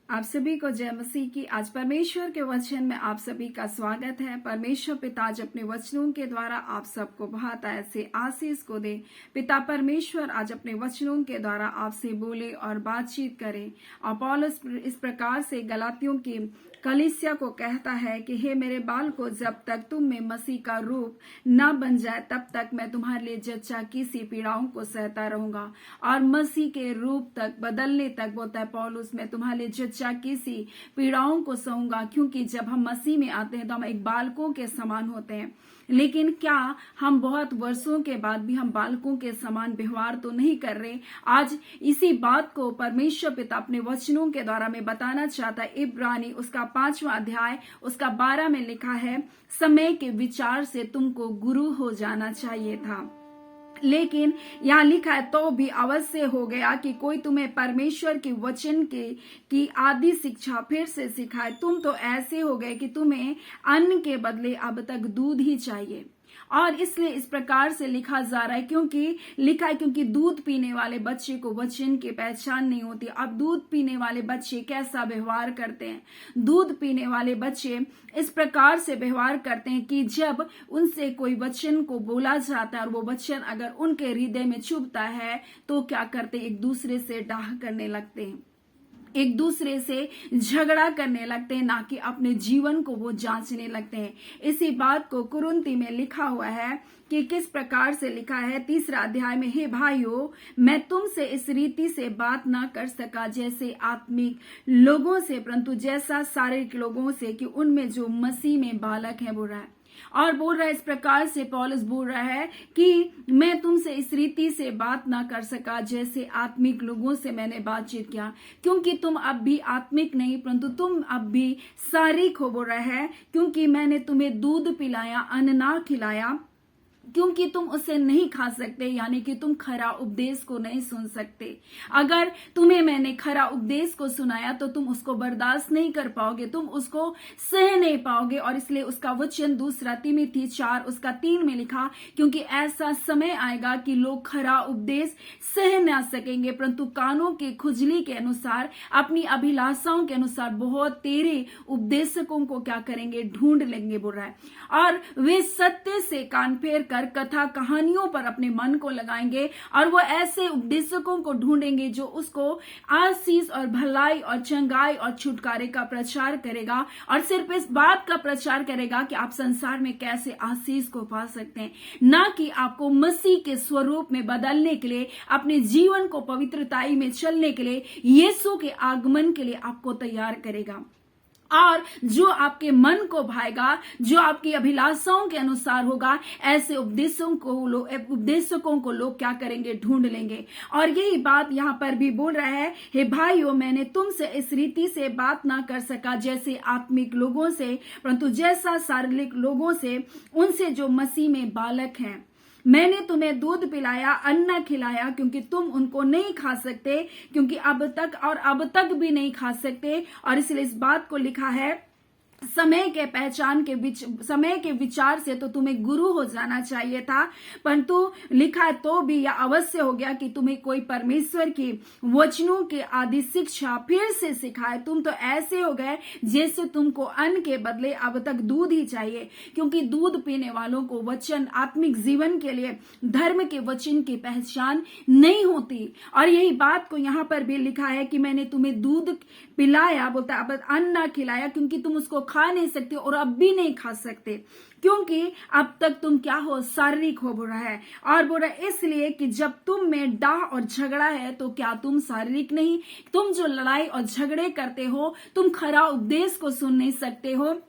आप सभी को जय मसीह की। आज परमेश्वर के वचन में आप सभी का स्वागत है। परमेश्वर पिता आज अपने वचनों के द्वारा आप सबको बहुत ऐसे आशीष को दे। पिता परमेश्वर आज अपने वचनों के द्वारा आपसे बोले और बातचीत करे। और पौलुस इस प्रकार से गलातियों की कलीसिया को कहता है कि हे मेरे बालकों, जब तक तुम में मसीह का रूप न बन जाए तब तक मैं तुम्हारे लिए जच्चा की सी पीड़ाओं को सहता रहूंगा। और मसीह के रूप तक बदलने तक बोलता है पौलुस, मैं तुम्हारे लिए जच्चा की सी पीड़ाओं को सहूंगा। क्योंकि जब हम मसीह में आते हैं तो हम एक बालकों के समान होते हैं, लेकिन क्या हम बहुत वर्षों के बाद भी हम बालकों के समान व्यवहार तो नहीं कर रहे। आज इसी बात को परमेश्वर पिता अपने वचनों के द्वारा में बताना चाहता है। इब्रानी उसका 5वां अध्याय उसका 12 में लिखा है, समय के विचार से तुमको गुरु हो जाना चाहिए था, लेकिन यहाँ लिखा है तो भी अवश्य हो गया कि कोई तुम्हें परमेश्वर के वचन की आदि शिक्षा फिर से सिखाए। तुम तो ऐसे हो गए कि तुम्हें अन्न के बदले अब तक दूध ही चाहिए। और इसलिए इस प्रकार से लिखा जा रहा है, क्योंकि दूध पीने वाले बच्चे को वचन की पहचान नहीं होती। अब दूध पीने वाले बच्चे कैसा व्यवहार करते हैं? दूध पीने वाले बच्चे इस प्रकार से व्यवहार करते हैं कि जब उनसे कोई वचन को बोला जाता है और वो वचन अगर उनके हृदय में चुभता है तो क्या करते हैं? एक दूसरे से डाह करने लगते हैं, एक दूसरे से झगड़ा करने लगते हैं, ना कि अपने जीवन को वो जांचने लगते हैं। इसी बात को कुरिन्ती में लिखा हुआ है कि किस प्रकार से लिखा है 3 अध्याय में, हे भाइयों, मैं तुमसे इस रीति से बात ना कर सका जैसे आत्मिक लोगों से, परंतु जैसा शारीरिक लोगों से कि उनमें जो मसीह में बालक है बोल रहा है। और बोल रहा है इस प्रकार से पौलुस बोल रहा है कि मैं तुमसे इस रीति से बात ना कर सका जैसे आत्मिक लोगों से मैंने बातचीत किया, क्योंकि तुम अब भी आत्मिक नहीं परंतु तुम अब भी शारीरिक हो। बोल रहा है क्योंकि मैंने तुम्हें दूध पिलाया, अन्न ना खिलाया, क्योंकि तुम उसे नहीं खा सकते, यानी कि तुम खरा उपदेश को नहीं सुन सकते। अगर तुम्हें मैंने खरा उपदेश को सुनाया तो तुम उसको बर्दाश्त नहीं कर पाओगे, तुम उसको सह नहीं पाओगे। और इसलिए उसका वचन 2 तिमोथी 4 उसका 3 में लिखा, क्योंकि ऐसा समय आएगा कि लोग खरा उपदेश सह ना सकेंगे परंतु कानों की खुजली के अनुसार, अपनी अभिलाषाओं के अनुसार बहुत तेरे उपदेशकों को क्या करेंगे? ढूंढ लेंगे बोल रहा है। और वे सत्य से कान फेर कर कथा कहानियों पर अपने मन को लगाएंगे और वो ऐसे उपदेशकों को ढूंढेंगे जो उसको आशीष और भलाई और चंगाई और छुटकारे का प्रचार करेगा। और सिर्फ इस बात का प्रचार करेगा कि आप संसार में कैसे आशीष को पा सकते हैं, ना कि आपको मसीह के स्वरूप में बदलने के लिए, अपने जीवन को पवित्रताई में चलने के लिए, यीशु के आगमन के लिए आपको तैयार करेगा। और जो आपके मन को भाएगा, जो आपकी अभिलाषाओं के अनुसार होगा, ऐसे उपदेशकों को लोग क्या करेंगे? ढूंढ लेंगे। और यही बात यहाँ पर भी बोल रहा है, हे भाइयों, मैंने तुमसे इस रीति से बात ना कर सका जैसे आत्मिक लोगों से, परंतु जैसा शारीरिक लोगों से, उनसे जो मसीह में बालक हैं। मैंने तुम्हें दूध पिलाया, अन्न खिलाया, क्योंकि तुम उनको नहीं खा सकते, क्योंकि अब तक भी नहीं खा सकते। और इसलिए इस बात को लिखा है, समय के विचार से तो तुम्हें गुरु हो जाना चाहिए था, परंतु लिखा तो भी यह अवश्य हो गया कि तुम्हें कोई परमेश्वर की वचनों के आदि शिक्षा फिर से सिखाए। तुम तो ऐसे हो गए जैसे तुमको अन्न के बदले अब तक दूध ही चाहिए, क्योंकि दूध पीने वालों को वचन, आत्मिक जीवन के लिए धर्म के वचन की पहचान नहीं होती। और यही बात को यहाँ पर भी लिखा है कि मैंने तुम्हें दूध पिलाया, बोलता अब अन्न खिलाया, क्योंकि तुम उसको खा नहीं सकते और अब भी नहीं खा सकते, क्योंकि अब तक तुम क्या हो? शारीरिक हो बोल रहा है। और बोल रहा है इसलिए कि जब तुम में डाह और झगड़ा है तो क्या तुम शारीरिक नहीं? तुम जो लड़ाई और झगड़े करते हो, तुम खरा उपदेश को सुन नहीं सकते हो,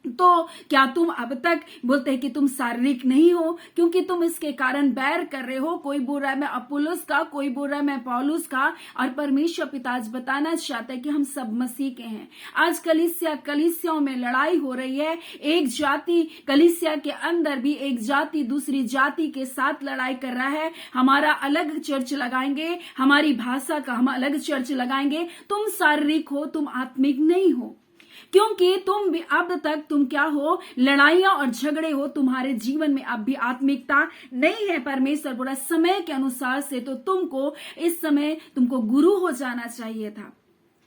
तो क्या तुम अब तक बोलते हैं कि तुम शारीरिक नहीं हो? क्योंकि तुम इसके कारण बैर कर रहे हो। कोई बोल रहा है मैं अपुल्लोस का, कोई बोल रहा है मैं पौलुस का। और परमेश्वर पिता आज बताना चाहता है कि हम सब मसीह के हैं। आज कलीसियाओं में लड़ाई हो रही है। एक जाति कलीसिया के अंदर भी एक जाति दूसरी जाति के साथ लड़ाई कर रहा है। हमारा अलग चर्च लगाएंगे, हमारी भाषा का हम अलग चर्च लगाएंगे। तुम शारीरिक हो, तुम आत्मिक नहीं हो, क्योंकि तुम भी अब तक तुम क्या हो? लड़ाइयां और झगड़े हो। तुम्हारे जीवन में अब भी आत्मिकता नहीं है। परमेश्वर बोला समय के अनुसार से तो तुमको इस समय तुमको गुरु हो जाना चाहिए था।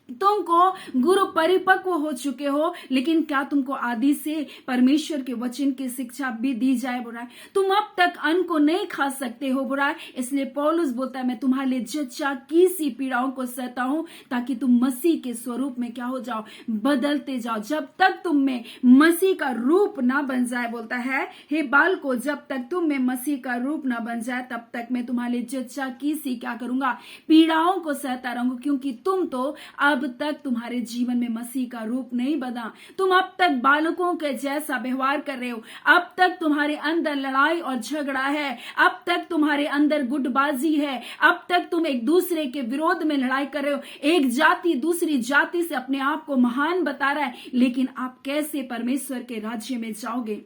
तुमको गुरु परिपक्व हो चुके हो, लेकिन क्या तुमको आदि से परमेश्वर के वचन की शिक्षा भी दी जाए बुरा है? तुम अब तक अन्न को नहीं खा सकते हो बुरा है। इसलिए पौलुस बोलता है मैं तुम्हारे लिए जच्चा की सी पीड़ाओं को सहता हूं, ताकि तुम मसीह के स्वरूप में क्या हो जाओ, बदलते जाओ। जब तक तुम में मसीह का रूप ना बन जाए, बोलता है हे बालको, जब तक तुम में मसीह का रूप ना बन जाए तब तक मैं तुम्हारे लिए जच्चा की सी क्या करूंगा, पीड़ाओं को सहता रहूंगा। क्योंकि तुम तो अब तक तुम्हारे जीवन में मसीह का रूप नहीं बना। तुम अब तक बालकों के जैसा व्यवहार कर रहे हो। अब तक तुम्हारे अंदर लड़ाई और झगड़ा है। अब तक तुम्हारे अंदर गुटबाजी है। अब तक तुम एक दूसरे के विरोध में लड़ाई कर रहे हो। एक जाति दूसरी जाति से अपने आप को महान बता रहा है, लेकिन आप कैसे परमेश्वर के राज्य में जाओगे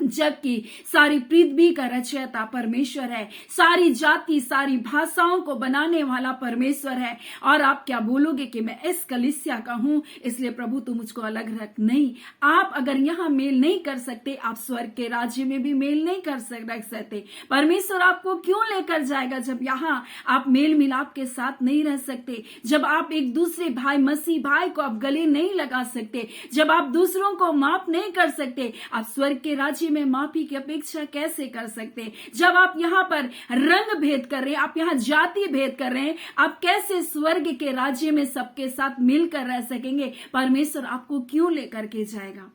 जबकि सारी पृथ्वी का रचयिता परमेश्वर है, सारी जाति सारी भाषाओं को बनाने वाला परमेश्वर है। और आप क्या बोलोगे कि मैं इस कलीसिया का हूं, इसलिए प्रभु तू मुझको अलग रख। नहीं, आप अगर यहां मेल नहीं कर सकते, आप स्वर्ग के राज्य में भी मेल नहीं कर रख सकते। परमेश्वर आपको क्यों लेकर जाएगा जब यहां आप मेल मिलाप के साथ नहीं रह सकते, जब आप एक दूसरे भाई मसीह भाई को आप गले नहीं लगा सकते, जब आप दूसरों को माफ नहीं कर सकते, आप स्वर्ग के राज्य में माफी की अपेक्षा कैसे कर सकते? जब आप यहाँ पर रंग भेद कर रहे हैं, आप यहाँ जाति भेद कर रहे हैं, आप कैसे स्वर्ग के राज्य में सबके साथ मिलकर रह सकेंगे? परमेश्वर आपको क्यों लेकर के जाएगा?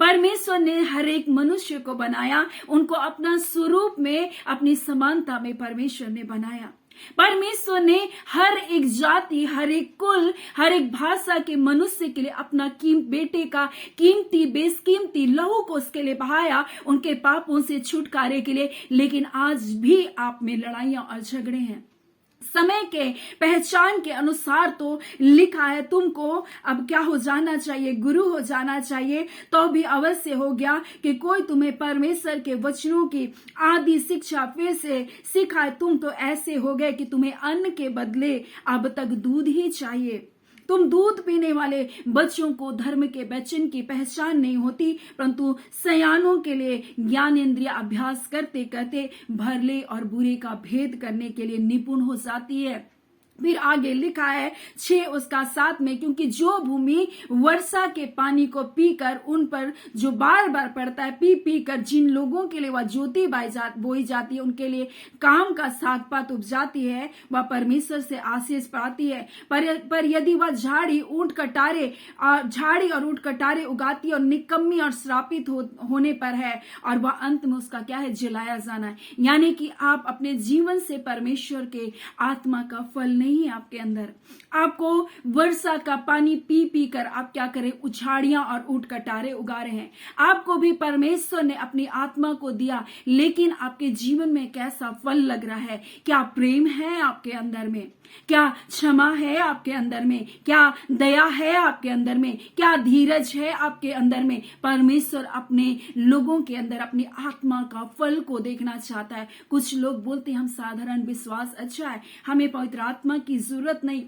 परमेश्वर ने हर एक मनुष्य को बनाया, उनको अपना स्वरूप में अपनी समानता में परमेश्वर ने बनाया। परमेश्वर ने हर एक जाति हर एक कुल हर एक भाषा के मनुष्य के लिए अपना बेटे का कीमती बेसकीमती लहू को उसके लिए बहाया, उनके पापों से छुटकारे के लिए। लेकिन आज भी आप में लड़ाइयां और झगड़े हैं। समय के पहचान के अनुसार तो लिखा है तुमको अब क्या हो जाना चाहिए, गुरु हो जाना चाहिए। तो भी अवश्य हो गया कि कोई तुम्हें परमेश्वर के वचनों की आदि शिक्षा फिर से सिखाए। तुम तो ऐसे हो गए कि तुम्हें अन्न के बदले अब तक दूध ही चाहिए। तुम दूध पीने वाले बच्चों को धर्म के वचन की पहचान नहीं होती, परंतु सयानों के लिए ज्ञानेंद्रिय अभ्यास करते करते भले और बुरे का भेद करने के लिए निपुण हो जाती है। फिर आगे लिखा है 6 उसका 7 में, क्योंकि जो भूमि वर्षा के पानी को पीकर उन पर जो बार बार पड़ता है, पी पी कर जिन लोगों के लिए वह ज्योति बोई जाती है, उनके लिए काम का साग पात उपजाती है, वह परमेश्वर से आशीष पाती है। पर यदि वह झाड़ी और ऊंट कटारे उगाती है और निकम्मी और श्रापित होने पर है, और वह अंत में उसका क्या है, जलाया जाना है। यानी कि आप अपने जीवन से परमेश्वर के आत्मा का फल नहीं है आपके अंदर। आपको वर्षा का पानी पी पी कर आप क्या करें, उछाड़ियां और ऊंट कटारे उगा रहे हैं। आपको भी परमेश्वर ने अपनी आत्मा को दिया, लेकिन आपके जीवन में कैसा फल लग रहा है? क्या प्रेम है आपके अंदर में? क्या क्षमा है आपके अंदर में? क्या दया है आपके अंदर में? क्या धीरज है आपके अंदर में? परमेश्वर अपने लोगों के अंदर अपनी आत्मा का फल को देखना चाहता है। कुछ लोग बोलते हैं हम साधारण विश्वास अच्छा है, हमें पवित्र आत्मा की जरूरत नहीं।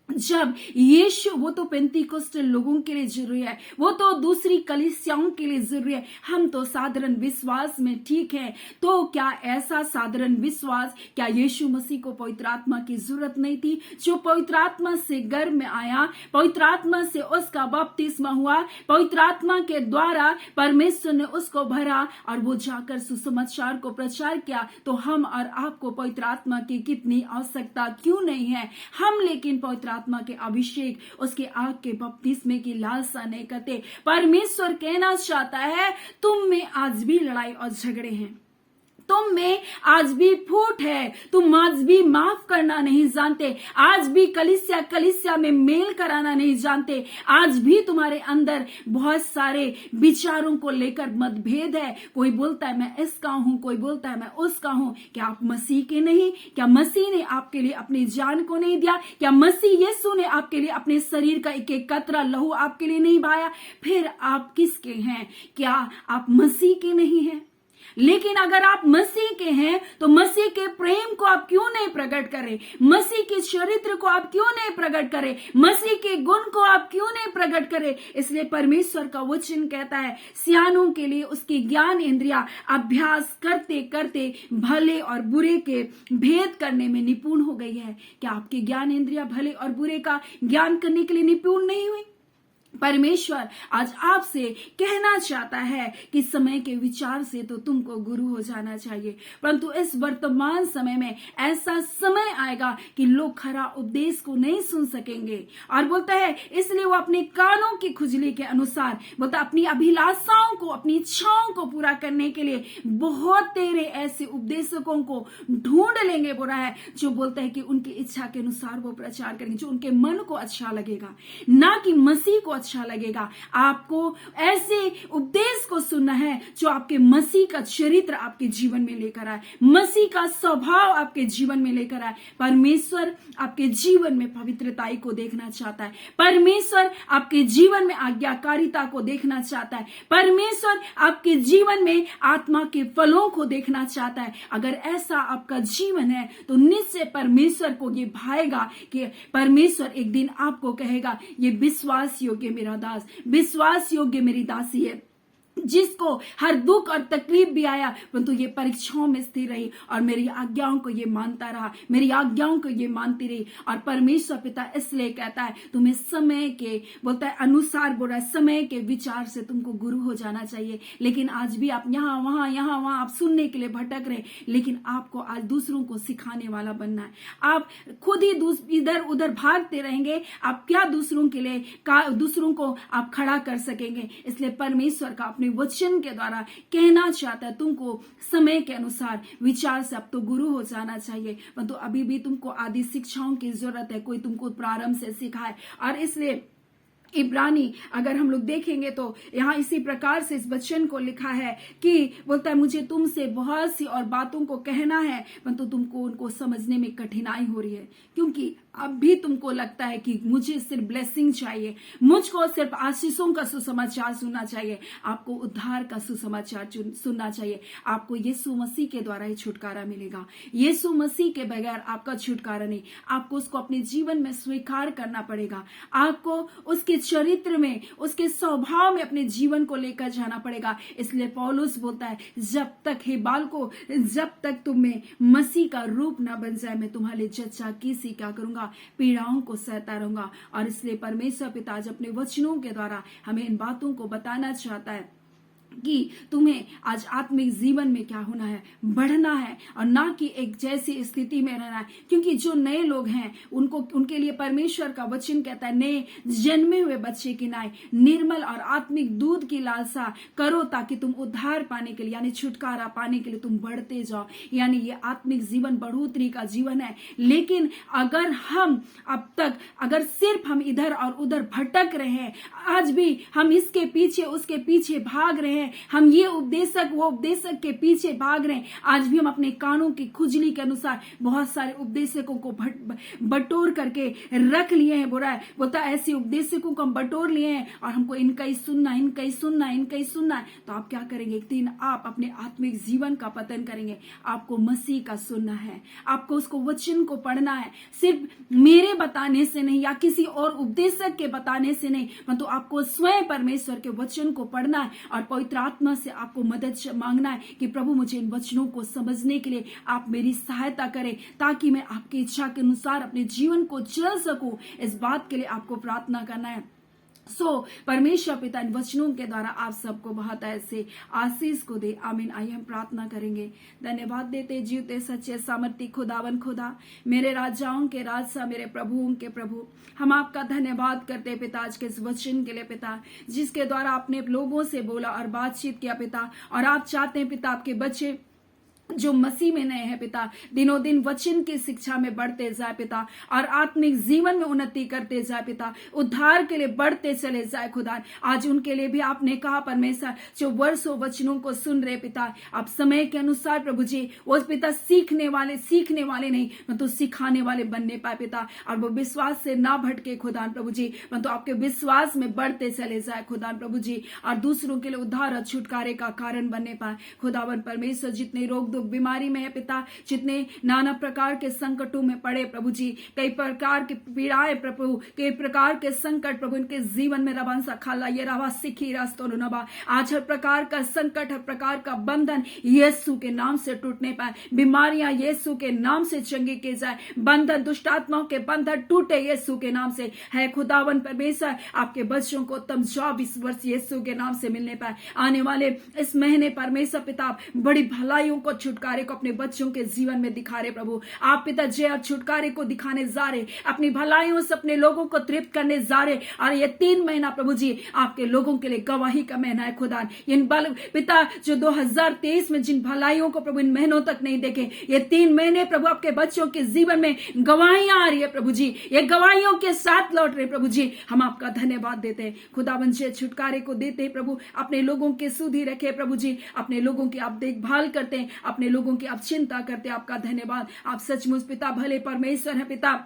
जब यीशु, वो तो पेंतीकोस्टल लोगों के लिए जरूरी है, वो तो दूसरी कलीसियाओं के लिए जरूरी है, हम तो साधारण विश्वास में ठीक है। तो क्या ऐसा साधारण विश्वास, क्या यीशु मसीह को पवित्र आत्मा की जरूरत नहीं थी? जो पवित्र आत्मा से गर्भ में आया, पवित्र आत्मा से उसका बपतिस्मा हुआ, पवित्र आत्मा के द्वारा परमेश्वर ने उसको भरा और वो जाकर सुसमाचार को प्रचार किया। तो हम और आपको पवित्र आत्मा की कितनी आवश्यकता क्यों नहीं है? हम लेकिन पवित्र आत्मा के अभिषेक, उसके आग के बपतिस्मे की लालसा नहीं करते। परमेश्वर कहना चाहता है तुम में आज भी लड़ाई और झगड़े हैं, तुम में आज भी फूट है, तुम आज भी माफ करना नहीं जानते, आज भी कलीसिया में मेल कराना नहीं जानते, आज भी तुम्हारे अंदर बहुत सारे विचारों को लेकर मतभेद है। कोई बोलता है मैं इसका हूं, कोई बोलता है मैं उसका हूं। क्या आप मसीह के नहीं? क्या मसीह ने आपके लिए अपनी जान को नहीं दिया? क्या मसीह यीशु ने आपके लिए अपने शरीर का एक एक कतरा लहू आपके लिए नहीं बहाया? फिर आप किसके हैं? क्या आप मसीह के नहीं हैं? लेकिन अगर आप मसीह के हैं तो मसीह के प्रेम को आप क्यों नहीं प्रकट करें? मसीह के चरित्र को आप क्यों नहीं प्रकट करें? मसीह के गुण को आप क्यों नहीं प्रकट करें? इसलिए परमेश्वर का वचन कहता है सियानों के लिए उसकी ज्ञान इंद्रिया अभ्यास करते करते भले और बुरे के भेद करने में निपुण हो गई है। क्या आपकी ज्ञान इंद्रिया भले और बुरे का ज्ञान करने के लिए निपुण नहीं हुई? परमेश्वर आज आपसे कहना चाहता है कि समय के विचार से तो तुमको गुरु हो जाना चाहिए, परंतु इस वर्तमान समय में ऐसा समय आएगा कि लोग खरा उपदेश को नहीं सुन सकेंगे। और बोलता है इसलिए वो अपने कानों की खुजली के अनुसार बोलता अपनी अभिलाषाओं को, अपनी इच्छाओं को पूरा करने के लिए बहुत तेरे ऐसे उपदेशकों को ढूंढ लेंगे। बोला है जो बोलता है कि उनकी इच्छा के अनुसार वो प्रचार करेंगे, जो उनके मन को अच्छा लगेगा, ना कि मसीह को अच्छा लगेगा। आपको ऐसे उपदेश को सुनना है जो आपके मसीह का चरित्र आपके जीवन में लेकर आए, मसीह का स्वभाव आपके जीवन में लेकर आए। परमेश्वर आपके जीवन में पवित्रताई को देखना चाहता है। परमेश्वर आपके जीवन में आज्ञाकारिता को देखना चाहता है। परमेश्वर आपके जीवन में आत्मा के फलों को देखना चाहता है। अगर ऐसा आपका जीवन है तो निश्चय परमेश्वर को ये भाएगा कि परमेश्वर एक दिन आपको कहेगा ये विश्वास योग्य मेरा दास, विश्वास योग्य मेरी दासी है, जिसको हर दुख और तकलीफ भी आया परंतु ये परीक्षाओं में स्थिर रही और मेरी आज्ञाओं को ये मानता रहा, मेरी आज्ञाओं को ये मानती रही। और परमेश्वर पिता इसलिए कहता है तुम्हें समय के बोलता है अनुसार बोल रहा है समय के विचार से तुमको गुरु हो जाना चाहिए। लेकिन आज भी आप यहाँ वहां आप सुनने के लिए भटक रहे, लेकिन आपको आज दूसरों को सिखाने वाला बनना है। आप खुद ही इधर उधर भागते रहेंगे, आप क्या दूसरों के लिए दूसरों को आप खड़ा कर सकेंगे? इसलिए परमेश्वर का अपने वचन के द्वारा कहना चाहता है तुमको समय के अनुसार विचार से अब तो गुरु हो जाना चाहिए, परंतु अभी भी तुमको आदि शिक्षाओं की जरूरत है, कोई तुमको प्रारंभ से सिखाए। और इसलिए इब्रानी अगर हम लोग देखेंगे तो यहाँ इसी प्रकार से इस वचन को लिखा है कि बोलता है मुझे तुमसे बहुत सी और बातों को कहना है परंतु तुमको उनको समझने में कठिनाई हो रही है, क्योंकि अब भी तुमको लगता है कि मुझे सिर्फ ब्लेसिंग चाहिए, मुझको सिर्फ आशीषों का सुसमाचार सुनना चाहिए। आपको उद्धार का सुसमाचार सुनना चाहिए। आपको यीशु मसीह के द्वारा ही छुटकारा मिलेगा। यीशु मसीह के बगैर आपका छुटकारा नहीं। आपको उसको अपने जीवन में स्वीकार करना पड़ेगा। आपको उसके चरित्र में, उसके स्वभाव में अपने जीवन को लेकर जाना पड़ेगा। इसलिए पौलुस बोलता है जब तक हे बालको, जब तक तुम में मसीह का रूप ना बन जाए मैं तुम्हारे जच्चा किसी क्या करूंगा, पीड़ाओं को सहता रहूंगा। और इसलिए परमेश्वर पिता आज अपने वचनों के द्वारा हमें इन बातों को बताना चाहता है कि तुम्हें आज आत्मिक जीवन में क्या होना है, बढ़ना है और ना कि एक जैसी स्थिति में रहना है। क्योंकि जो नए लोग हैं उनके लिए परमेश्वर का वचन कहता है नए जन्मे हुए बच्चे की नाई निर्मल और आत्मिक दूध की लालसा करो ताकि तुम उद्धार पाने के लिए यानी छुटकारा पाने के लिए तुम बढ़ते जाओ। यानी ये आत्मिक जीवन बढ़ोतरी का जीवन है। लेकिन अगर हम अब तक अगर सिर्फ हम इधर और उधर भटक रहे हैं, आज भी हम इसके पीछे उसके पीछे भाग रहे हैं, हम ये उपदेशक वो उपदेशक के पीछे भाग रहे हैं, आज भी हम अपने कानों की खुजली के अनुसार बहुत सारे उपदेशकों को बटोर करके रख लिए हैं। बोलता ऐसे उपदेशकों को हम बटोर लिए हैं और हमको इनका ही सुनना है। तो आप क्या करेंगे? एक दिन आप अपने आत्मिक जीवन का पतन करेंगे। आपको मसीह का सुनना है, आपको उसको वचन को पढ़ना है, सिर्फ मेरे बताने से नहीं या किसी और उपदेशक के बताने से नहीं, परंतु आपको स्वयं परमेश्वर के वचन को पढ़ना है और पवित्र आत्मा से आपको मदद मांगना है कि प्रभु मुझे इन वचनों को समझने के लिए आप मेरी सहायता करें ताकि मैं आपकी इच्छा के अनुसार अपने जीवन को चल सकूं। इस बात के लिए आपको प्रार्थना करना है। परमेश्वर पिता इन वचनों के द्वारा आप सबको बहुत ऐसे आशीष को दे। आमीन। आइए हम प्रार्थना करेंगे। धन्यवाद देते जीवते सच्चे सामर्थी खुदावन खुदा, मेरे राजाओं के राजा, मेरे प्रभुओं के प्रभु, हम आपका धन्यवाद करते पिता आज के इस वचन के लिए पिता, जिसके द्वारा आपने लोगों से बोला और बातचीत किया पिता। और आप चाहते हैं पिता आपके बच्चे जो मसीह में नए हैं पिता, दिनों दिन वचन की शिक्षा में बढ़ते जाए पिता, और आत्मिक जीवन में उन्नति करते जाए पिता, उद्धार के लिए बढ़ते चले जाए खुदा। आज उनके लिए भी आपने कहा परमेश्वर, जो वर्षों वचनों को सुन रहे पिता, आप समय के अनुसार प्रभु जी वो पिता सीखने वाले नहीं, परंतु सिखाने वाले बनने पाए पिता, और वो विश्वास से ना भटके खुदा प्रभु जी, परंतु आपके विश्वास में बढ़ते चले जाए खुदा प्रभु जी, और दूसरों के लिए उद्धार और छुटकारे का कारण बनने पाए खुदावन परमेश्वर। जितने रोग दुख बीमारी में है पिता, जितने नाना प्रकार के संकटों में पड़े प्रभु जी, कई प्रकार की पीड़ाएं प्रभु, कई प्रकार के संकट प्रभु इनके जीवन में रबंसा खाला ये रवा सिखी रास्तो नबा, आज हर प्रकार का संकट, हर प्रकार का बंधन यीशु के नाम से टूटने पाए, बीमारियां यीशु के नाम से चंगी की जाए, बंधन दुष्ट आत्माओं के बंधन टूटे यीशु के नाम से। है खुदावन परमेश्वर, आपके बच्चों को उत्तम जॉब इस वर्ष यीशु के नाम से मिलने पाए। आने वाले इस महीने परमेश्वर पिता बड़ी भलाइयों को, छुटकारे को अपने बच्चों के जीवन में दिखा रहे प्रभु। आप पिता जय और छुटकारे को दिखाने जा रहे, अपनी भलाइयों से अपने लोगों को तृप्त करने जा रहे, और ये 3 महीना प्रभु जी आपके लोगों के लिए गवाही का महीना है खुदा। इन बल पिता जो 2023 में जिन भलाइयों को प्रभु इन महीनों तक नहीं देखे, ये 3 महीने प्रभु आपके बच्चों के जीवन में गवाहियां आ रही है प्रभु जी, ये गवाहियों के साथ लौट रहे प्रभु जी। हम आपका धन्यवाद देते हैं खुदावन जय छुटकारे को देते हैं प्रभु, अपने लोगों के सुधि रखे प्रभु जी, अपने लोगों की आप देखभाल करते हैं, अपने लोगों की आप चिंता करते हैं। आपका धन्यवाद। आप सचमुच पिता भले परमेश्वर है पिता,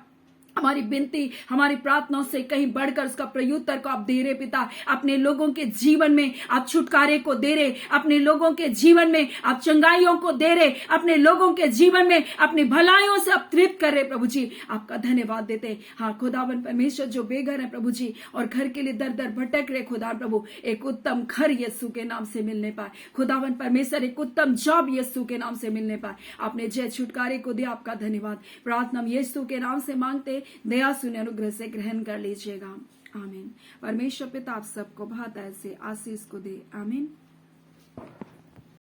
हमारी विनती, हमारी प्रार्थनाओं से कहीं बढ़कर उसका प्रत्युत्तर को आप दे रहे पिता। अपने लोगों के जीवन में आप छुटकारे को दे रहे, अपने लोगों के जीवन में आप चंगाइयों को दे रहे, अपने लोगों के जीवन में अपनी भलाइयों से आप तृप्त कर रहे प्रभु जी। आपका धन्यवाद देते। हाँ खुदावन परमेश्वर, जो बेघर है प्रभु जी और घर के लिए दर दर भटक रहे खुदा प्रभु, एक उत्तम घर यीशु के नाम से मिलने पाए खुदावन परमेश्वर, एक उत्तम जॉब यीशु के नाम से मिलने पाए। आपने जय छुटकारे को दिया, आपका धन्यवाद। प्रार्थना यीशु के नाम से मांगते, दया सुने अनुग्रह से ग्रहण कर लीजिएगा। आमीन। परमेश्वर पिता आप सबको बहुत ऐसे आशीष को दे। आमीन।